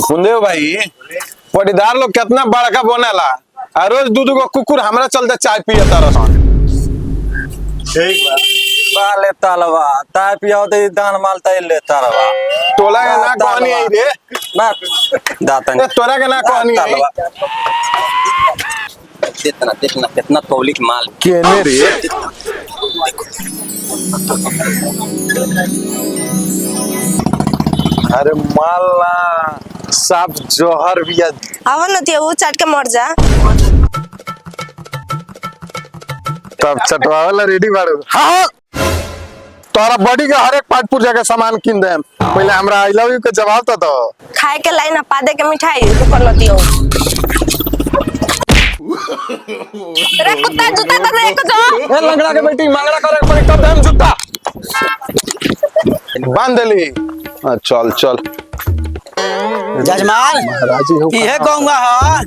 सुनदेव भाई पटीदार लोग कितना बड़का बनेला आ रोज दूध को कुकुर हमरा चलते चाय पिए तरसन। ठीक बा ले तालवा ताय पियाओ ते दान मालता ले तालवा तोला के ना कहानी आई रे ना दातन तोरा के ना कहानी आई कितना कितना कितना पब्लिक माल केने रे अरे माला साफ जोहर भी आवा नती वो चाट के मर जा तब चटवाला रेडी बाड़ू। हां तोरा बॉडी के हर एक पार्ट पुर्जा के सामान किन दे पहले हमरा आई लव यू के जवाब तो दो। खाए के लाइन पा दे के मिठाई तू कर नती हो रे कुत्ता जूता तो दे को जो ए लंगड़ा के बेटी मंगड़ा करे पर कब हम जूता बांध ली। चल चल जजमान ये कहूंगा हां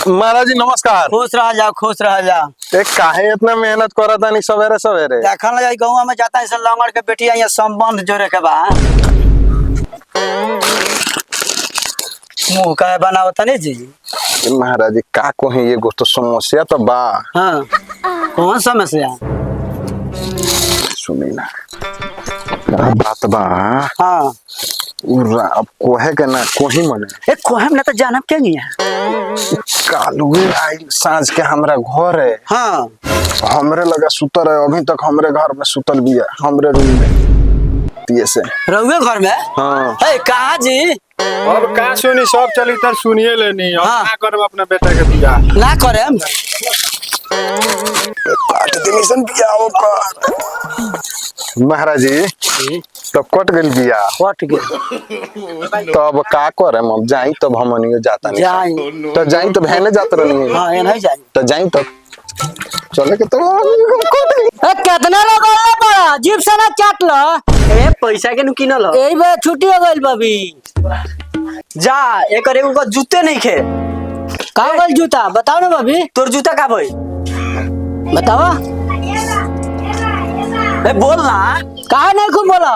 महाराज जी नमस्कार। खुश रह जा खुश रह जा। एक काहे इतना मेहनत करत नहीं सवेरे सवेरे देखन लगा गौवा में जाता है लंगड़ के बेटी यहाँ संबंध जोड़े के बा मुंह का बनावता नहीं जी महाराज जी का कोही ये तो समस्या तो बा। हां कौन समस्या सुनी ना बात बा। हां अब कोहे के ना कोही मने ए कोहम ना तो जानब क्या नहीं है कालुए आई सांझ के हमरा घर है। हां हमरे लगा सुतर है अभी तक हमरे घर में सुतल भी है हमरे रूम में ये से रहुए घर में। हां ए कहां जी अब का सुनी सब चली तर सुनिए लेनी अब हाँ। ना करब अपना बेटा के बियाह ना करेम काट दिमिशन बियाह कर महाराज जी तो कट गेल बियाह कट गए तब का करे हम जाई तब हमनियो जाता नहीं जाई तो जाई तब हेने जात रहनी। हां ये नहीं जाई तो जाई तब चले के तो ए कितना लगाला बड़ा जीप से ना चाट ल ए पैसा के नु किनल एही बे छुट्टी हो गइल बबी जा एकर एगो जूते नहीं खे का गइल जूता बताओ ना बबी तोर जूता का भाई बतावा ए बोल ना काहे नहीं खूब बोला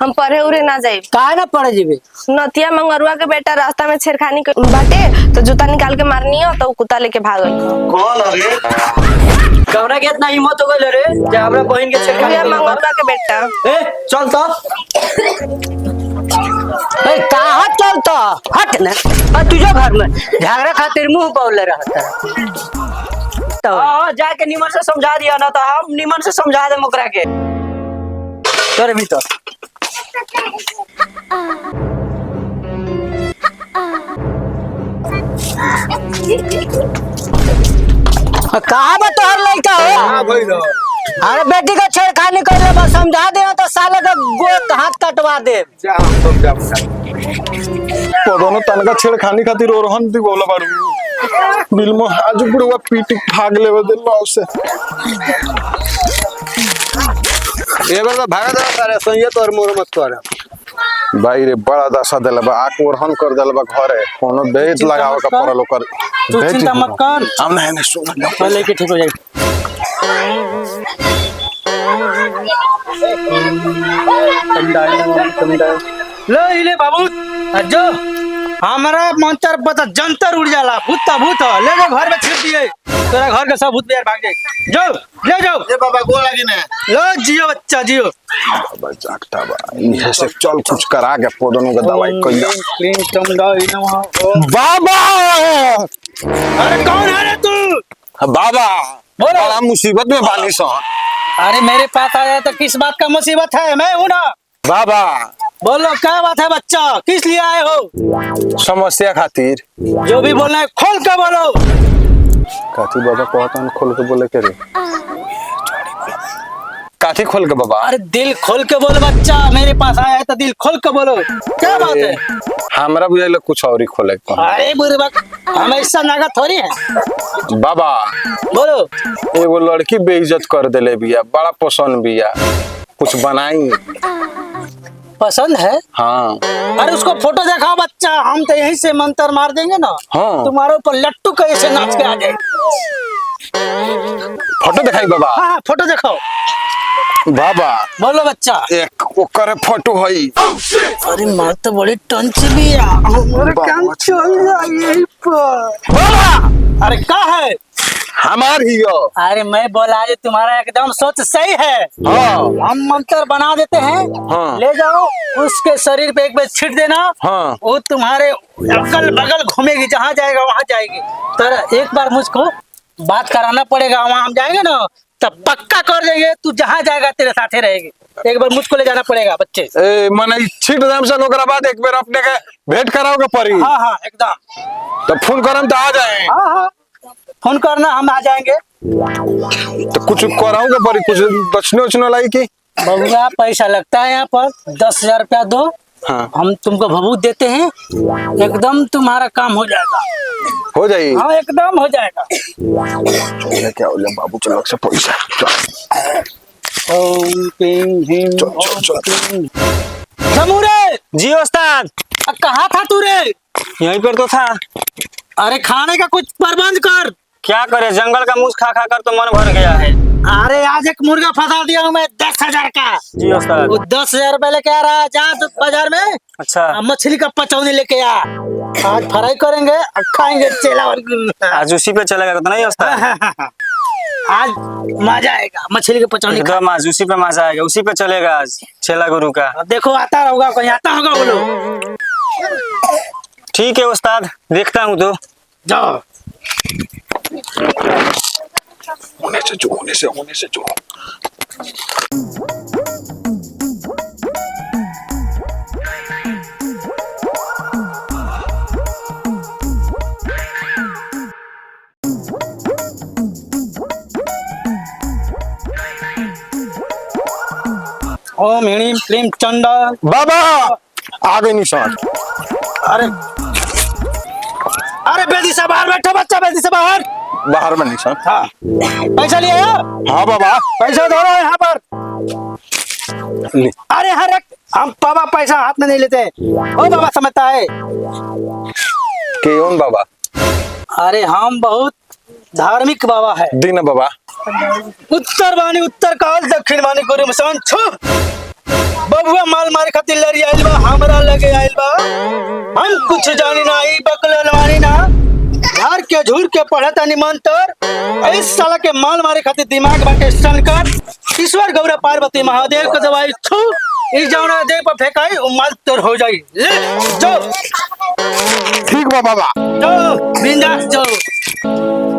हम पढ़े उरे ना जाए काहे ना पड़े जीबे नतिया मंगरुआ के बेटा रास्ता में छेड़खानी बाटे तो जूता निकाल के मारनी हो तो कुत्ता लेके भागल। कौन रे कमरा के इतना हिम्मत हो गइल रे जे हमरा बहन के छेड़खानी नतिया मंगरुआ के बेटा ए चल तो ए कहां चलता हट ना आ तुझे घर में झगड़ा खातिर मुंह बोले रहता तो हां जाके निमन से समझा दिया ना तो हम निमन से समझा दे ओकरा के तोरे भीतर कहां बा तोहर लइका हो हां भाई रो अरे बेटी का छेड़खानी कर बस समझा दे तो साले का गोद हाथ कटवा दे जा हम सब जा पदोनो तनका छेड़खानी खातिर रोहन दी बोला बाड़ू बिल में आज बुढ़वा पीट भाग लेवे दिल से ए बार भागा दे सारे सही तोर मोर मत कर भाई रे बड़ा दशा दिल बा आक ओरहन कर दिल बा घरे कोनो बेच लगावे का पड़ल ओकर तू चिंता मत कर हम नहीं सुन पहले के ठीक हो जाए लो इले बाबू जो हमारा मंत्र पता जंतर उड़ जाला भूत भूत ले जाओ घर में छिप दिए तेरा घर का सब भूत बिहार भाग जाए जाओ ले जाओ ए बाबा गोल लगी ना लो जियो बच्चा जियो बा जागता बा इहे से चल कुछ करा के पदोनो के दवाई कइला क्लीन चमड़ाई नवा बाबा अरे कौन है रे तू बाबा बोलो। बड़ा मुसीबत में बानी सो अरे मेरे पास आया तो किस बात का मुसीबत है मैं हूं ना बाबा बोलो क्या बात है बच्चा किस लिए आए हो समस्या खातिर जो भी बोलना है खोल के बोलो काठी बाबा कहता खोल के बोले के रे काठी खोल के बाबा अरे दिल खोल के बोलो बच्चा मेरे पास आया है तो दिल खोल के बोलो क्या बात है हमरा बुझाइल कुछ और ही खोले के अरे बुरबक हम ऐसा नागा थोड़ी है बाबा बोलो एगो लड़की बेइज्जत कर देले बिया बड़ा पसंद बिया कुछ बनाई पसंद है हाँ अरे उसको फोटो दिखाओ बच्चा हम तो यहीं से मंत्र मार देंगे ना हाँ। तुम्हारे ऊपर लट्टू कैसे नाच के आ जाए फोटो दिखाई बाबा। हाँ हाँ फोटो देखो। बाबा बोलो बच्चा। एक ओकर फोटो हई। अरे माँ तो बड़ी टंच भी है। हमारे काम चल जाए पर। बाबा अरे क्या है? हमार ही हो। अरे मैं बोला ये तुम्हारा एकदम सोच सही है। हाँ हम मंत्र बना देते हैं। हाँ। ले जाओ उसके शरीर पे एक बार छिट देना। हाँ। वो तुम्हारे अगल बगल घूमेगी, जहाँ जाएगा वहाँ जाएगी। तो एक बार मुझको बात कराना पड़ेगा, वहाँ हम जाएंगे ना तब पक्का कर देंगे, तू जहाँ जाएगा तेरे साथे रहेगी। एक बार मुझको ले जाना पड़ेगा बच्चे। ए मने छिट दाम से ओकरा बाद एक बार अपने के भेंट कराओगे पड़ी। हाँ हाँ एकदम। तो फोन करम तो आ जाए। हाँ हाँ फोन करना, हम आ जाएंगे। तो कुछ कराओगे पड़ी, कुछ दक्षिण उछनो लाई की। बबुआ पैसा लगता है यहाँ पर 10,000 रुपया दो। हाँ। हम तुमको भभूत देते हैं, एकदम तुम्हारा काम हो जाएगा। हो जाई। हाँ एकदम हो जाएगा। क्या हो गया बाबू, चलो से पैसा। ओम पिंग हिम चल। जमूरे। जी उस्ताद। कहाँ था तू रे? यहीं पर तो था। अरे खाने का कुछ प्रबंध कर। क्या करे, जंगल का मूस खा खा कर तो मन भर गया है। अरे आज एक मुर्गा फंसा दिया हूँ मैं 10,000 का। जी उस्ताद। वो 10,000 रुपए लेके आ रहा है, जा तो बाजार में। अच्छा मछली का पचौनी लेके आ, आज फ्राई करेंगे और खाएंगे चेला और आज उसी पे चलेगा तो नहीं उस्ताद? आज मजा आएगा मछली के पचौनी खा। एकदम आज उसी पे मजा आएगा, उसी पे चलेगा आज छेला गुरु का। देखो आता होगा, कहीं आता होगा बोलो। ठीक है उस्ताद, देखता हूँ तो। जाओ। होने से जो ओम हिणीम क्लीम चंडा। बाबा आ गई निशान। अरे अरे बेदी से बाहर बैठो बच्चा, बेदी से बाहर। बाहर में निशान। हाँ पैसा लिया है? हाँ बाबा पैसा दो रहा है यहाँ पर। ले। अरे हर एक हम बाबा पैसा हाथ में नहीं लेते। ओ बाबा समझता है। कौन बाबा? अरे हम बहुत धार्मिक बाबा है। दिन बाबा। उत्तर वाणी उत्तर काल, दक्षिण वाणी गुरु मसान छो। बबुआ माल मारे खातिर लड़ी आइल बा, हमरा लगे आइल बा। हम कुछ जानी ना, ई बकलन वाणी ना। झार के झूर के पढ़ता निमंतर। इस साला के माल मारे खातिर दिमाग बाटे संकर। ईश्वर गौरा पार्वती महादेव को दवाई छू। इस जौना देव पर फेंकाई उ माल तोर हो जाई। ले जो ठीक बा बाबा। जो बिंदास जो।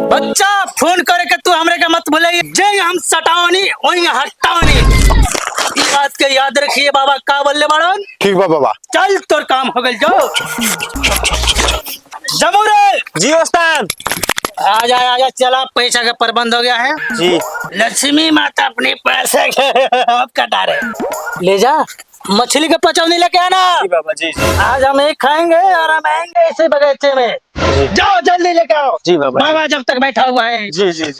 बच्चा फोन करे के तू हमरे के मत भूलिए, जे हम सटावनी वही हटावनी। ई बात के याद रखिए बाबा का बोले बाड़न। ठीक बा बाबा। चल तोर काम हो गइल। जो जमूरे। जी उस्ताद। आजा चला, पैसा का प्रबंध हो गया है। जी लक्ष्मी माता अपने पैसे के अब कटा रहे। ले जा मछली के पचौनी लेके आना। जी बाबा जी जी। आज हम एक खाएंगे और हम आएंगे इसे बगीचे में। जाओ जल्दी लेके आओ। जी बाबा। बाबा जब तक बैठा हुआ है। जी जी जी।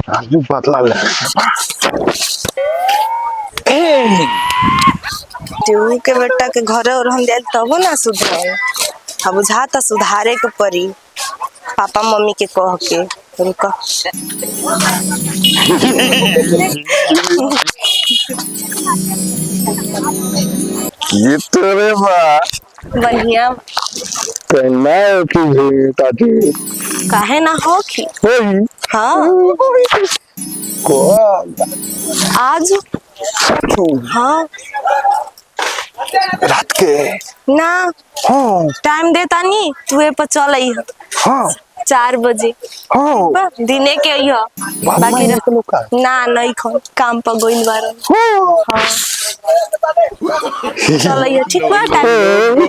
आजू बदला ले। टीहू के बेटा के घरे और हम जाए तब ना सुधर। अब बुझाता सुधारे के पड़ी, पापा मम्मी के कह के। रुका ये तेरे बा बढ़िया। कहना है कि ताकि काहे ना हो कि। होई हाँ को आज। हाँ रात के। ना हाँ टाइम देता नहीं, तू पर चल आई। हाँ 4 बजे हाँ दिने के आई। बाकी ना नहीं खो काम पर गोइल बार। हाँ चल आई ठीक बा टाइम।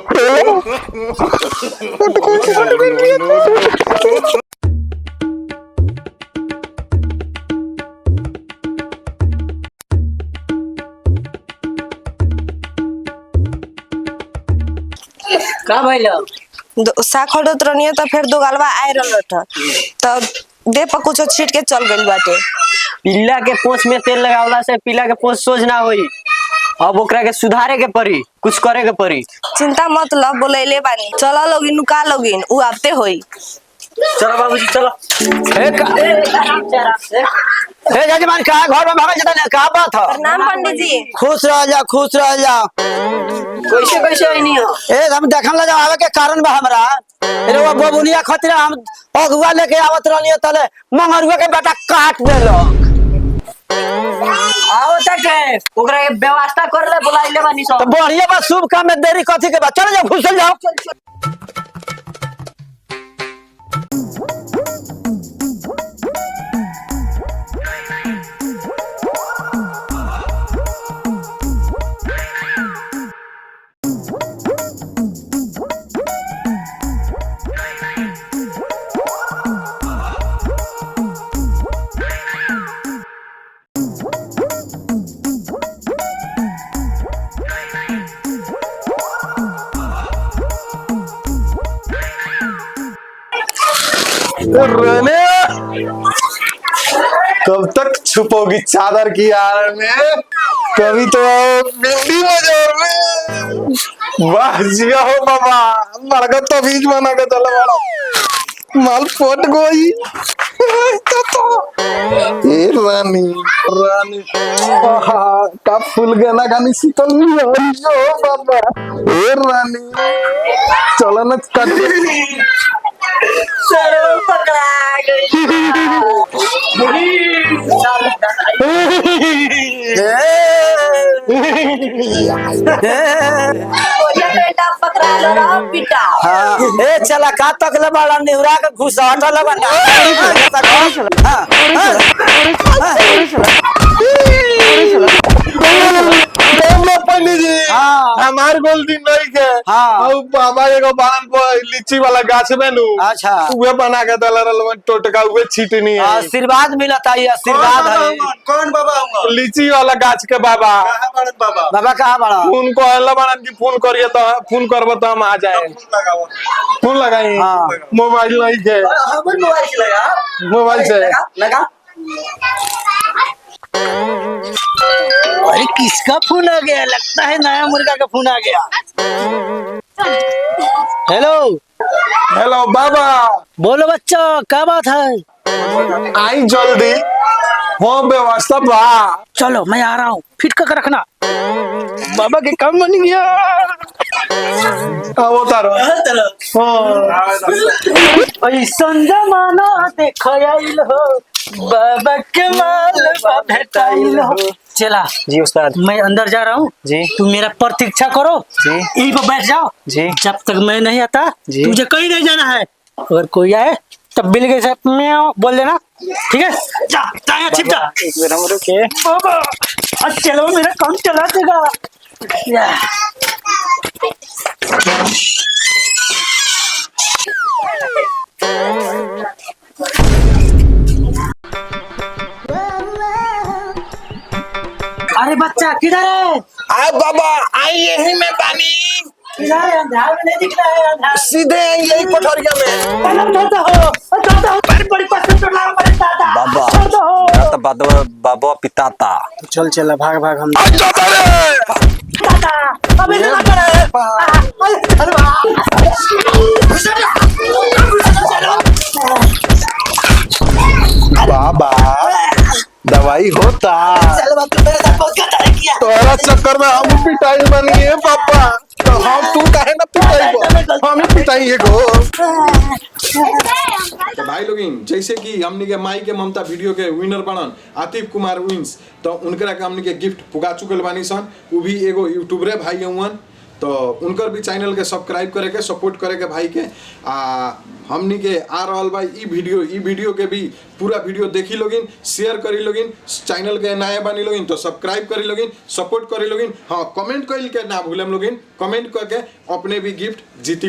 का भइल? साग खड़ोत रहनी तो फिर दो गलवा आए रहा था, तो देह पर कुछ छीट के चल गइल बाटे। पिल्ला के पोछ में तेल लगावला से पिल्ला के पोछ सोझ ना होई। अब ओकरा के सुधारे के पड़ी, कुछ करे के पड़ी। चिंता मत लो, बोलैले बानी। चला लोगिन नुका लोगिन उ आपते होई। चलो बाबूजी चलो। ए जजमान का घर में भागा जता का बात है? प्रणाम पंडित जी। खुश रह जा, खुश रह जा। कैसे कैसे आई नहीं हो? ए हम देखम ला आवे के कारण बा हमरा। रे वो बबुनिया खतरा हम अगुआ लेके आवत रहनी तले मंगरुआ के बेटा काट देलो। आओ तके ओकरा के व्यवस्था कर ले, बुलाइले बानी सब। तो बढ़िया बा, शुभ काम में देरी कथी के बा। चलो जाओ, घुसल जाओ। रहने कब तक छुपोगी चादर की आड़ में? कभी तो बिल्ली बाजार में। वाह जिया हो बाबा, मरगा तो बीज बना के चला बड़ा माल फट गई। ए रानी रानी का फूल गना गानी शीतल नहीं हो बाबा। ए रानी चलो न कट चलो पकड़ा गई। बेटा पकड़ा लो ना बेटा। हां ए चला का तक ले बड़ा निहुरा के घुस हटल बना। पंडित जी हमार गलती नहीं के। हाँ। बाबा एगो बान पर लीची वाला गाछ में नु अच्छा उहे बना के दल रहल टोटका उहे छीटनी है। आशीर्वाद मिलता है, आशीर्वाद है। कौन बाबा होगा? लीची वाला गाछ के बाबा। कहाँ बड़े बाबा? बाबा कहाँ बड़ा? फोन को अल्लाह बनन की फोन करिए तो फोन करबो तो हम आ जाए। फोन लगाओ। फोन लगाई हाँ। मोबाइल नहीं के। हमन मोबाइल से लगा। मोबाइल से लगा। अरे किसका फोन आ गया? लगता है नया मुर्गा का फोन आ गया। हेलो हेलो बाबा। बोलो बच्चा, क्या बात है? आई जल्दी हो व्यवस्था बा। चलो मैं आ रहा हूँ, फिट कर रखना। बाबा के काम बन गया। आओ तारो। ऐसा जमाना देखो आइल हो, बाबा के माल भेटाइल हो। चला जी उस्ताद। मैं अंदर जा रहा हूँ जी। तुम मेरा प्रतीक्षा करो जी। यहीं पर बैठ जाओ जी। जब तक मैं नहीं आता जी। तुझे कहीं नहीं जाना है। अगर कोई आए तब बिल के साथ म्याऊ बोल देना, ठीक है? जा जा छिप जा। एक बार हम रुके। बाबा आज चलो, मेरा काम चला देगा। अरे बच्चा किधर है? आ बाबा आई यही में पानी किधर है? अंधार में नहीं दिख रहा है। अंधार सीधे यही कोठरिया में। कलम धरता हो, धरता हो। बड़ी पसंद तो लाओ मेरे दादा। बाबा धरता हो। तो बाबा बाबा पिताता। चल चला, भाग भाग हम। अच्छा तारे दादा अबे ना करे। बाबा दवाई होता। चल बात तू मेरे साथ बहुत गलत किया। तोरा चक्कर में हम पिटाई बन गए पापा। तो हम तू काहे ना पिटाई हम ही पिटाई एगो। तो भाई लोगिन जैसे कि हमनी के माई के ममता वीडियो के विनर बनन आतिफ कुमार विंस, तो उनकरा के हमनी के गिफ्ट पुगा चुकल बानी सन। उ भी एगो यूट्यूबरे भाई हुवन, तो उनकर भी चैनल के सब्सक्राइब करे के सपोर्ट करे के भाई के। हमनी के आ रहल भाई ई वीडियो के भी पूरा वीडियो देखी लोगिन, शेयर करी लोगिन, चैनल के नया बनी लोगिन तो सब्सक्राइब करी लोगिन, सपोर्ट करी लोगिन। हाँ कमेंट कइल के ना भूलम लोगिन, कमेंट करके अपने भी गिफ्ट जीती।